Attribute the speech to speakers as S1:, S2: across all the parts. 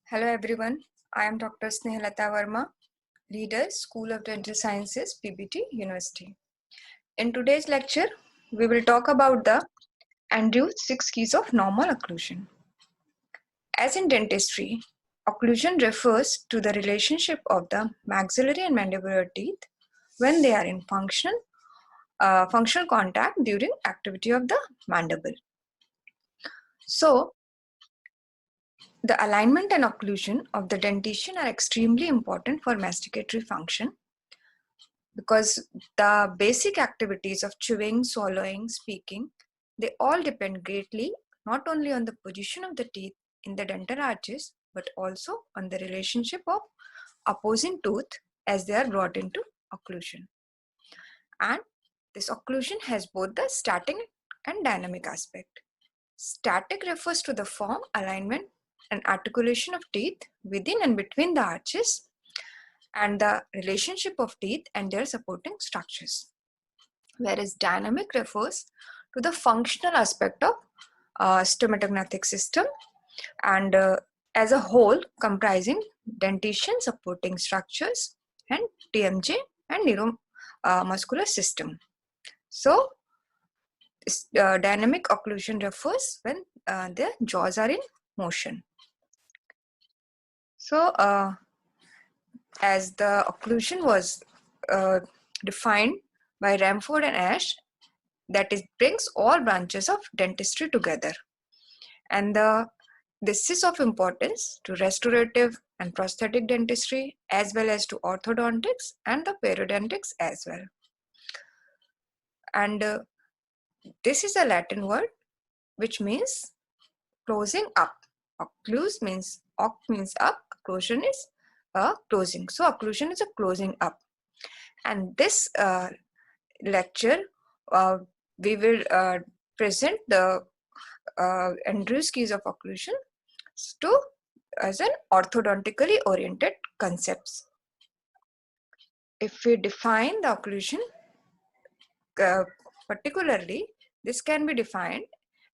S1: Hello everyone, I am Dr. Sneh Lata Verma, leader, School of Dental Sciences, PBT University. In today's lecture, we will talk about the Andrews 6 keys of normal occlusion. As in dentistry, occlusion refers to the relationship of the maxillary and mandibular teeth when they are in functional contact during activity of the mandible. So, the alignment and occlusion of the dentition are extremely important for masticatory function because the basic activities of chewing, swallowing, speaking, they all depend greatly not only on the position of the teeth in the dental arches, but also on the relationship of opposing tooth as they are brought into occlusion. And this occlusion has both the static and dynamic aspect. Static refers to the form, alignment, and articulation of teeth within and between the arches and the relationship of teeth and their supporting structures. Whereas dynamic refers to the functional aspect of stomatognathic system and as a whole comprising dentition, supporting structures, and TMJ and neuromuscular system. So, dynamic occlusion refers when the jaws are in motion. So, as the occlusion was defined by Ramford and Ash, that is brings all branches of dentistry together, and this is of importance to restorative and prosthetic dentistry as well as to orthodontics and the periodontics as well. And this is a Latin word which means closing up. Occluse means oc means up, occlusion is closing. So occlusion is a closing up. And this lecture we will present the Andrews keys of occlusion as an orthodontically oriented concepts. If we define the occlusion particularly, this can be defined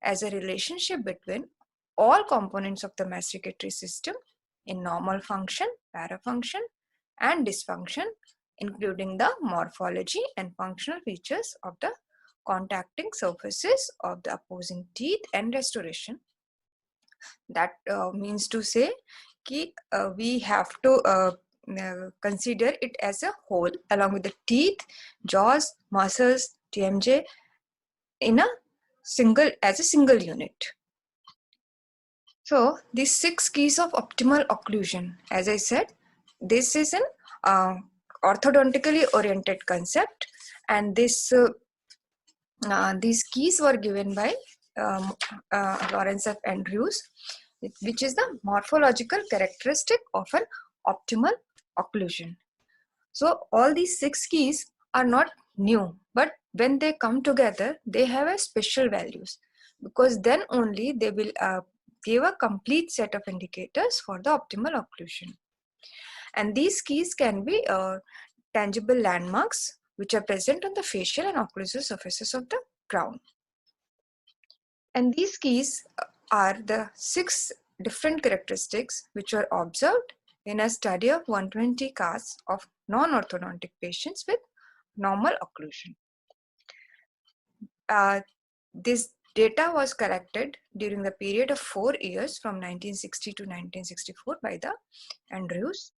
S1: as a relationship between all components of the masticatory system in normal function, parafunction, and dysfunction, including the morphology and functional features of the contacting surfaces of the opposing teeth and restoration. That means to say that we have to consider it as a whole along with the teeth, jaws, muscles, TMJ in a single unit. So these 6 keys of optimal occlusion, as I said, this is an orthodontically oriented concept, and these keys were given by Lawrence F. Andrews, which is the morphological characteristic of an optimal occlusion. So all these 6 keys are not new, but when they come together, they have a special values, because then only they will give a complete set of indicators for the optimal occlusion. And these keys can be tangible landmarks which are present on the facial and occlusal surfaces of the crown. And these keys are the 6 different characteristics which were observed in a study of 120 casts of non-orthodontic patients with normal occlusion. This data was collected during the period of 4 years from 1960 to 1964 by the Andrews,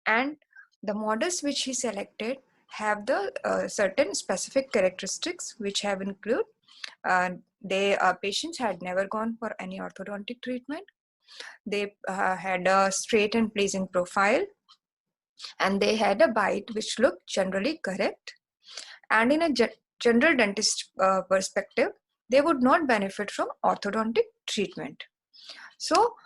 S1: and the models which he selected have the certain specific characteristics which have included patients had never gone for any orthodontic treatment. They had a straight and pleasing profile, and they had a bite which looked generally correct. And in a general dentist perspective, they would not benefit from orthodontic treatment. So,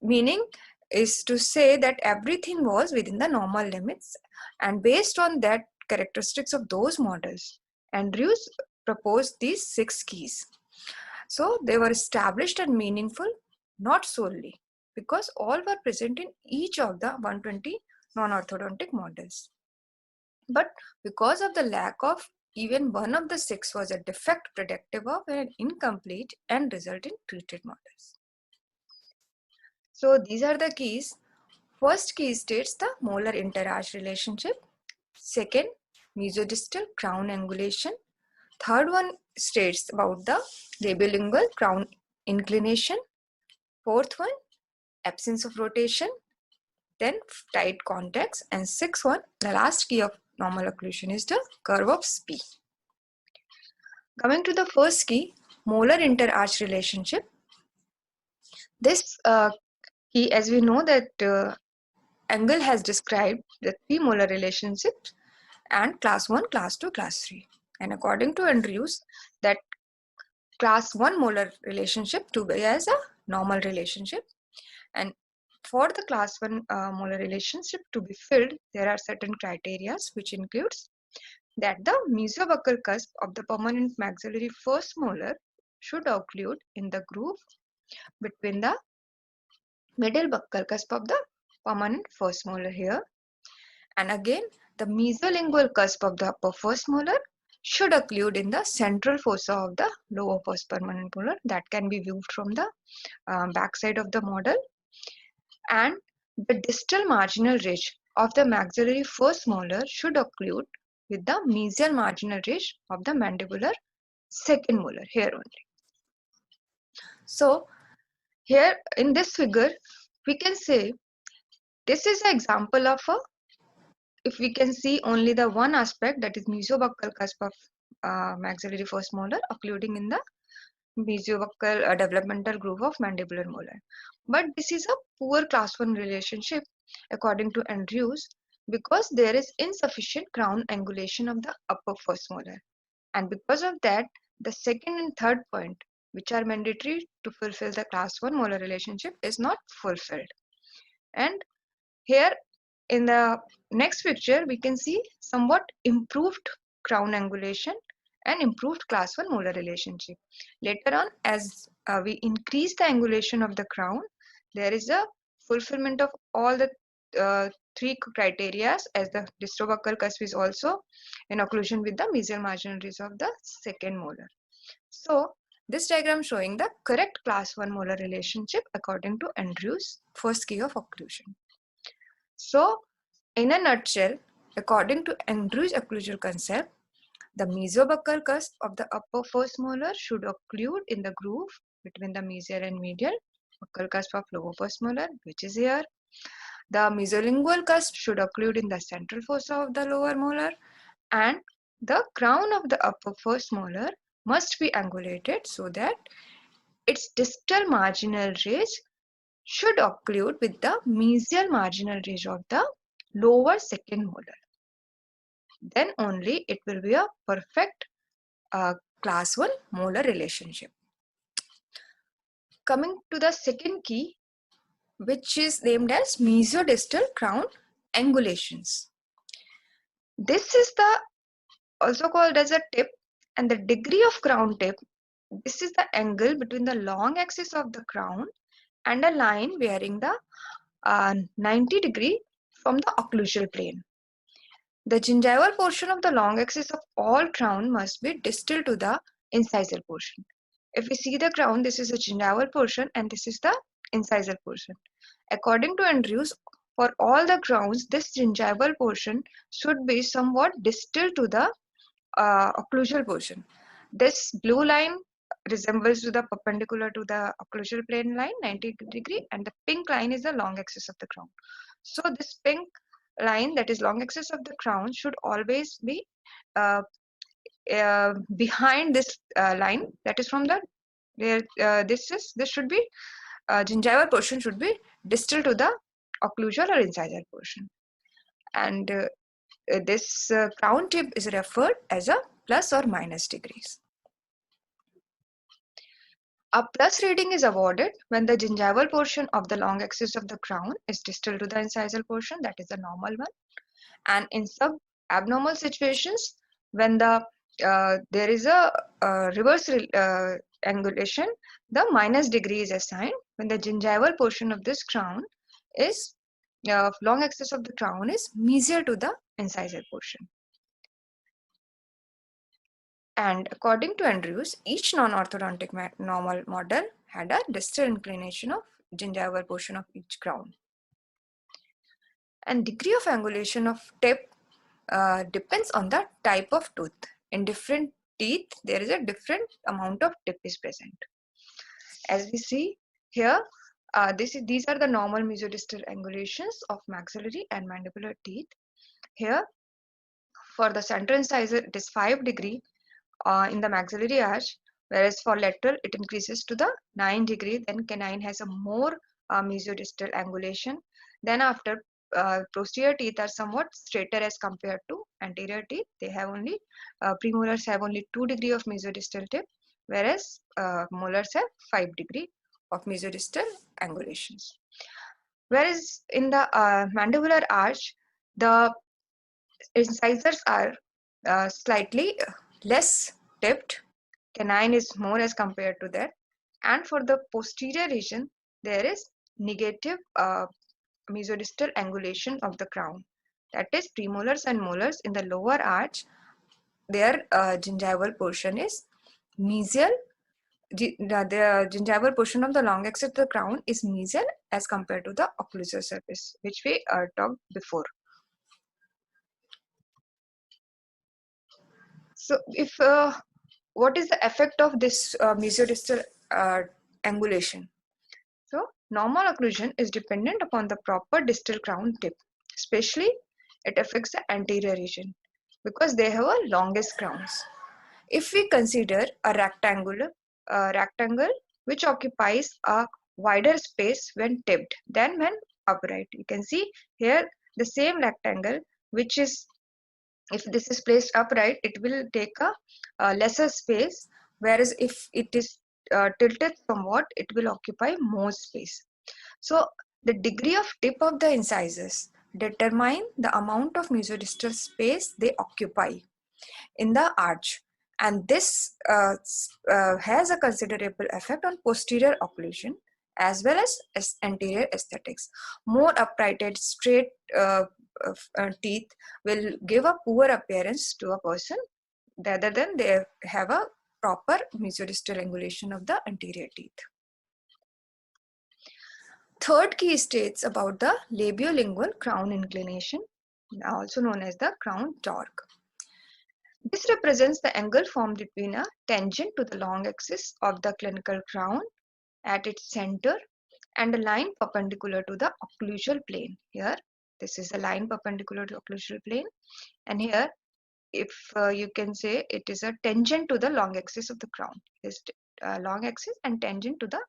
S1: meaning is to say that everything was within the normal limits, and based on that characteristics of those models, Andrews proposed these 6 keys. So they were established and meaningful not solely because all were present in each of the 120 non-orthodontic models, but because of the lack of even one of the 6 was a defect predictive of an incomplete and result in treated models. So these are the keys. First key states the molar interarch relationship. Second, mesodistal crown angulation. Third one states about the labiolingual crown inclination. Fourth one, absence of rotation. Then tight contact. And sixth one, the last key of normal occlusion is the curve of Spee. Coming to the first key, molar interarch relationship. This key, as we know that Engel has described the three molar relationships and class 1, class 2, class 3. And according to Andrews, that class 1 molar relationship to be as a normal relationship. And for the class 1 molar relationship to be filled, there are certain criteria which includes that the mesobuccal cusp of the permanent maxillary first molar should occlude in the groove between the middle buccal cusp of the permanent first molar here. And again, the mesolingual cusp of the upper first molar should occlude in the central fossa of the lower first permanent molar. That can be viewed from the back side of the model. And the distal marginal ridge of the maxillary first molar should occlude with the mesial marginal ridge of the mandibular second molar here only. So here in this figure, we can say this is an example of a, if we can see only the one aspect, that is mesobuccal cusp of maxillary first molar occluding in the mesobuccal developmental groove of mandibular molar. But this is a poor class 1 relationship according to Andrews because there is insufficient crown angulation of the upper first molar. And because of that, the second and third point, which are mandatory to fulfill the class 1 molar relationship, is not fulfilled. And here in the next picture, we can see somewhat improved crown angulation and improved class 1 molar relationship. Later on, as we increase the angulation of the crown, there is a fulfillment of all the three criteria, as the distobuccal cusp is also in occlusion with the mesial marginal ridge of the second molar. So this diagram showing the correct class 1 molar relationship according to Andrews' first key of occlusion. So in a nutshell, according to Andrews' occlusal concept, the mesobuccal cusp of the upper first molar should occlude in the groove between the mesial and medial buccal cusp of lower first molar, which is here. The mesolingual cusp should occlude in the central fossa of the lower molar, and the crown of the upper first molar must be angulated so that its distal marginal ridge should occlude with the mesial marginal ridge of the lower second molar. Then only it will be a perfect class 1 molar relationship. Coming to the second key, which is named as mesodistal crown angulations. This is the also called as a tip, and the degree of crown tip, this is the angle between the long axis of the crown and a line bearing the 90 degree from the occlusal plane. The gingival portion of the long axis of all crown must be distal to the incisal portion. If we see the crown, this is the gingival portion and this is the incisal portion. According to Andrews, for all the crowns, this gingival portion should be somewhat distal to the occlusal portion. This blue line resembles to the perpendicular to the occlusal plane line 90 degree, and the pink line is the long axis of the crown. So this pink line, that is long axis of the crown, should always be behind this line, that is from the this should be gingival portion should be distal to the occlusal or incisal portion, and this crown tip is referred as a plus or minus degrees. A plus reading is awarded when the gingival portion of the long axis of the crown is distal to the incisal portion, that is the normal one, and in some abnormal situations when the there is a reverse angulation, the minus degree is assigned when the gingival portion of this crown is long axis of the crown is mesial to the incisal portion. And according to Andrews, each non-orthodontic normal model had a distal inclination of gingival portion of each crown. And degree of angulation of tip depends on the type of tooth. In different teeth, there is a different amount of tip is present. As we see here, these are the normal mesodistal angulations of maxillary and mandibular teeth. Here, for the central incisor, it is 5 degree in the maxillary arch, whereas for lateral, it increases to the 9 degree. Then canine has a more mesodistal angulation. Then after, posterior teeth are somewhat straighter as compared to anterior teeth. They have only, premolars have only 2 degree of mesodistal tip, whereas molars have 5 degree of mesodistal angulations. Whereas in the mandibular arch, the incisors are slightly less tipped. Canine is more as compared to that. And for the posterior region, there is negative mesodistal angulation of the crown. That is, premolars and molars in the lower arch, their gingival portion is mesial. The gingival portion of the long axis of the crown is mesial as compared to the occlusal surface, which we talked before. So, if what is the effect of this mesodistal angulation? So, normal occlusion is dependent upon the proper distal crown tip, especially it affects the anterior region because they have a longest crowns. If we consider a rectangle which occupies a wider space when tipped than when upright, you can see here the same rectangle, which is, if this is placed upright, it will take a lesser space, whereas if it is tilted somewhat, it will occupy more space. So the degree of tip of the incisors determine the amount of mesodistal space they occupy in the arch, and this has a considerable effect on posterior occlusion as well as anterior aesthetics. More uprighted, straight teeth will give a poor appearance to a person rather than they have a proper mesodistal angulation of the anterior teeth. Third key states about the labiolingual crown inclination, also known as the crown torque. This represents the angle formed between a tangent to the long axis of the clinical crown at its center and a line perpendicular to the occlusal plane. Here, this is a line perpendicular to occlusal plane, and here, if you can say, it is a tangent to the long axis of the crown. This long axis and tangent to the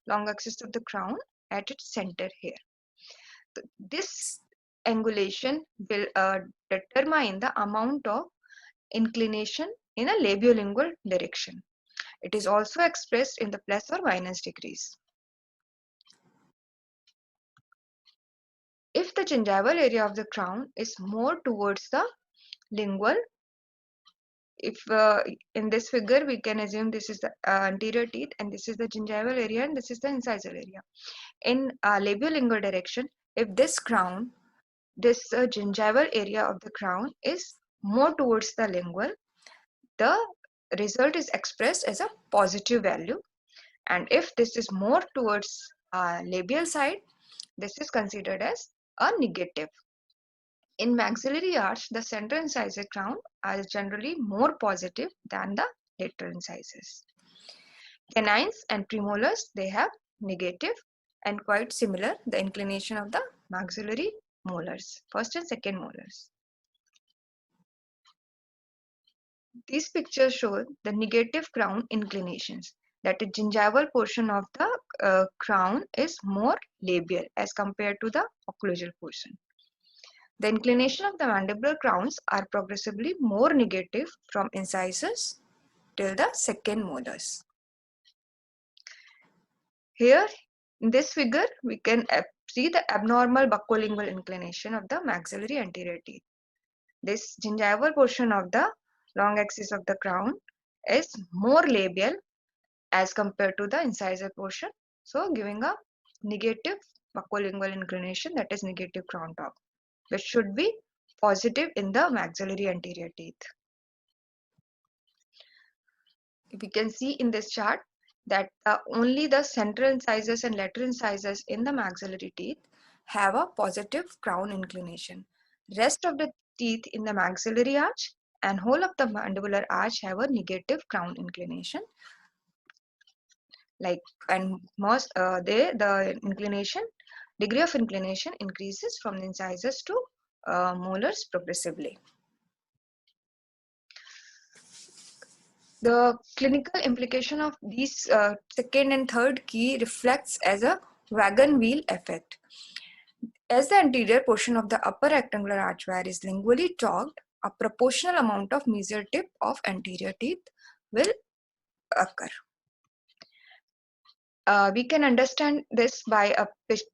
S1: long axis of the crown at its center here. This angulation will determine the amount of inclination in a labiolingual direction. It is also expressed in the plus or minus degrees. If the gingival area of the crown is more towards the lingual, if in this figure we can assume this is the anterior teeth and this is the gingival area and this is the incisal area. In labiolingual direction, if this crown, this gingival area of the crown is more towards the lingual, the result is expressed as a positive value, and if this is more towards labial side, this is considered as a negative. In maxillary arch, the central incisor crown is generally more positive than the lateral incisors. Canines and premolars, they have negative and quite similar the inclination of the maxillary molars, first and second molars. These pictures show the negative crown inclinations, that the gingival portion of the crown is more labial as compared to the occlusal portion. The inclination of the mandibular crowns are progressively more negative from incisors till the second molars. Here in this figure, we can see the abnormal buccolingual inclination of the maxillary anterior teeth. This gingival portion of the long axis of the crown is more labial as compared to the incisor portion, so giving a negative buccolingual inclination, that is negative crown top, which should be positive in the maxillary anterior teeth. We can see in this chart that only the central incisors and lateral incisors in the maxillary teeth have a positive crown inclination. Rest of the teeth in the maxillary arch and whole of the mandibular arch have a negative crown inclination. Like, and most the inclination degree of inclination increases from the incisors to molars progressively. The clinical implication of these second and third key reflects as a wagon wheel effect. As the anterior portion of the upper rectangular arch wire is lingually torqued, a proportional amount of mesial tip of anterior teeth will occur. We can understand this by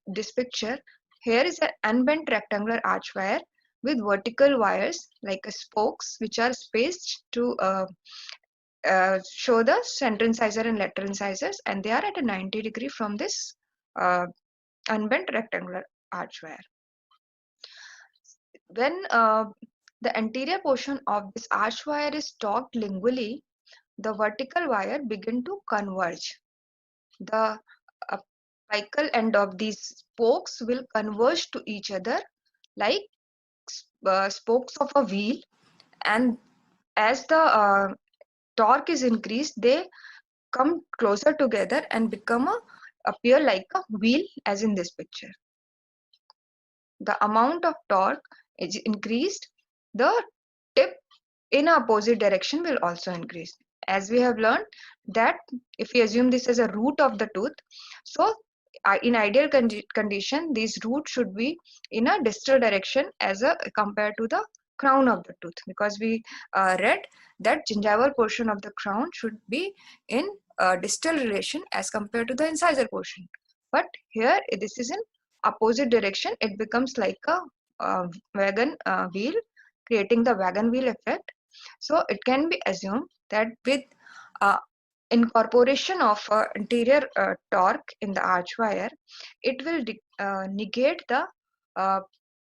S1: this picture. Here is an unbent rectangular arch wire with vertical wires like spokes which are spaced to show the central incisor and lateral incisors, and they are at a 90-degree from this unbent rectangular arch wire. When the anterior portion of this arch wire is torqued lingually, the vertical wire begin to converge. The apical end of these spokes will converge to each other like spokes of a wheel, and as the torque is increased, they come closer together and appear like a wheel, as in this picture. The amount of torque is increased, the tip in opposite direction will also increase. As we have learned that if we assume this as a root of the tooth, so in ideal condition, these roots should be in a distal direction as compared to the crown of the tooth, because we read that gingival portion of the crown should be in distal relation as compared to the incisor portion. But here this is in opposite direction. It becomes like a wagon wheel, creating the wagon wheel effect. So it can be assumed that with incorporation of anterior torque in the arch wire, it will negate the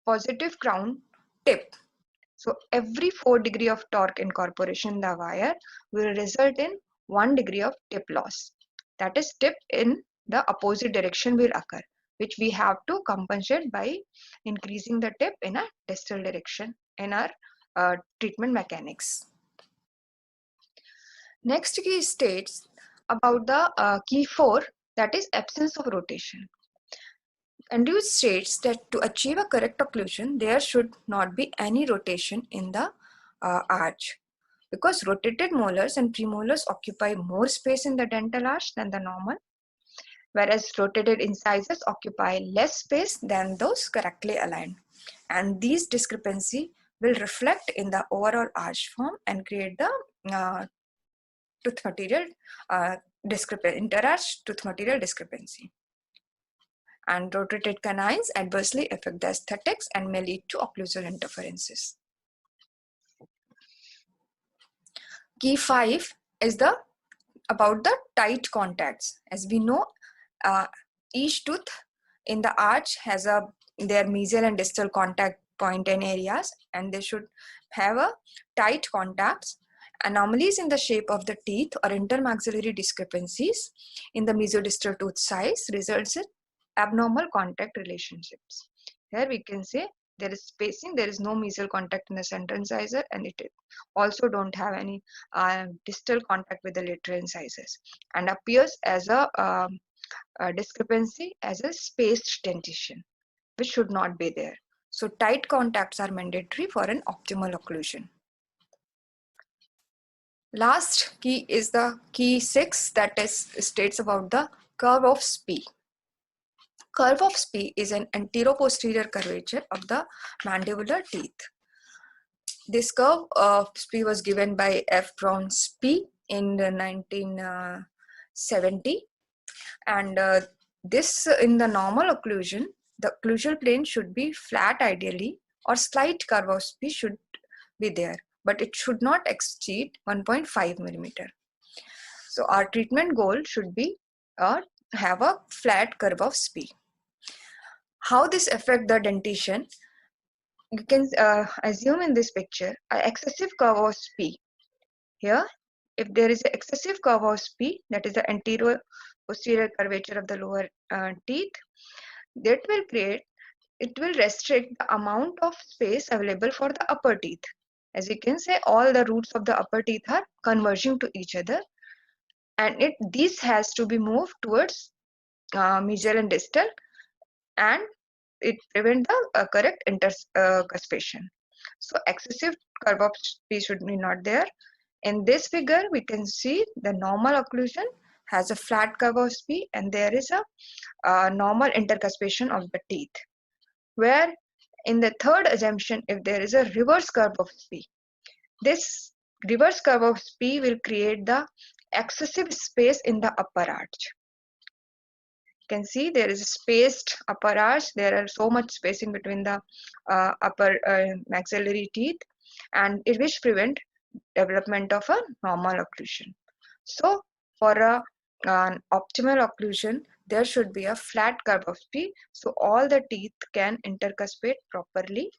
S1: positive crown tip. So every 4 degree of torque incorporation in the wire will result in 1 degree of tip loss. That is, tip in the opposite direction will occur, which we have to compensate by increasing the tip in a distal direction in our treatment mechanics. Next key states about the key 4, that is absence of rotation. Andrew states that to achieve a correct occlusion, there should not be any rotation in the arch, because rotated molars and premolars occupy more space in the dental arch than the normal, whereas rotated incisors occupy less space than those correctly aligned. And these discrepancy will reflect in the overall arch form and create the tooth material interarch tooth material discrepancy. And rotated canines adversely affect the aesthetics and may lead to occlusal interferences. Key 5 is about the tight contacts. As we know, each tooth in the arch has their mesial and distal contact point and areas, and they should have a tight contacts. Anomalies in the shape of the teeth or intermaxillary discrepancies in the mesodistal tooth size results in abnormal contact relationships. Here we can say there is spacing, there is no mesial contact in the central incisor, and it also don't have any distal contact with the lateral incisors, and appears as a discrepancy as a spaced dentition, which should not be there. So tight contacts are mandatory for an optimal occlusion. Last key is the key 6, that states about the curve of Spee. Curve of Spee is an anteroposterior curvature of the mandibular teeth. This curve of Spee was given by F. Brown Spee in 1970, and this in the normal occlusion, the occlusal plane should be flat ideally, or slight curve of Spee should be there, but it should not exceed 1.5 millimeter. So our treatment goal should be have a flat curve of Spee. How this affect the dentition? You can assume in this picture an excessive curve of Spee. Here if there is excessive curve of P, that is the anterior posterior curvature of the lower teeth, that will create, it will restrict the amount of space available for the upper teeth. As you can say, all the roots of the upper teeth are converging to each other, and this has to be moved towards mesial and distal, and it prevents the correct intercuspation. So excessive curve of P should be not there. In this figure, we can see the normal occlusion has a flat curve of P, and there is a normal intercuspation of the teeth. Where in the third assumption, if there is a reverse curve of P, this reverse curve of P will create the excessive space in the upper arch. You can see there is a spaced upper arch. There are so much spacing between the upper maxillary teeth, and it which prevent development of a normal occlusion. So for an optimal occlusion, there should be a flat curve of P, so all the teeth can intercuspate properly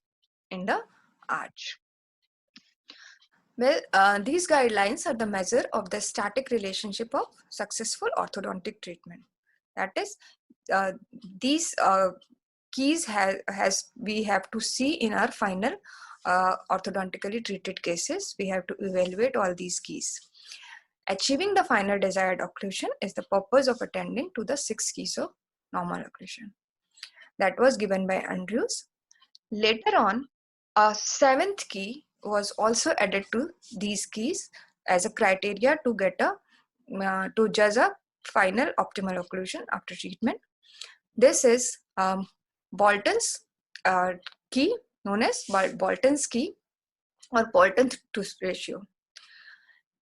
S1: in the arch. Well, these guidelines are the measure of the static relationship of successful orthodontic treatment. That is, these keys has we have to see in our final orthodontically treated cases. We have to evaluate all these keys. Achieving the final desired occlusion is the purpose of attending to the 6 keys of normal occlusion. That was given by Andrews. Later on, a 7th key was also added to these keys as a criteria to get a to judge a final optimal occlusion after treatment. This is Bolton's key, known as Bolton's key or Bolton-Tooth ratio.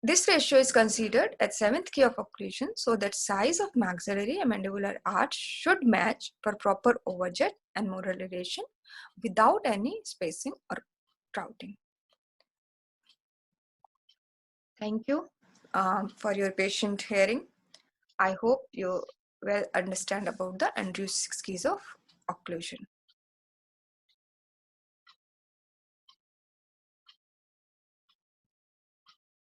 S1: This ratio is considered at 7th key of occlusion, so that size of maxillary and mandibular arch should match for proper overjet and molar relation without any spacing or crowding. Thank you for your patient hearing. I hope you well understand about the Andrews 6 keys of occlusion.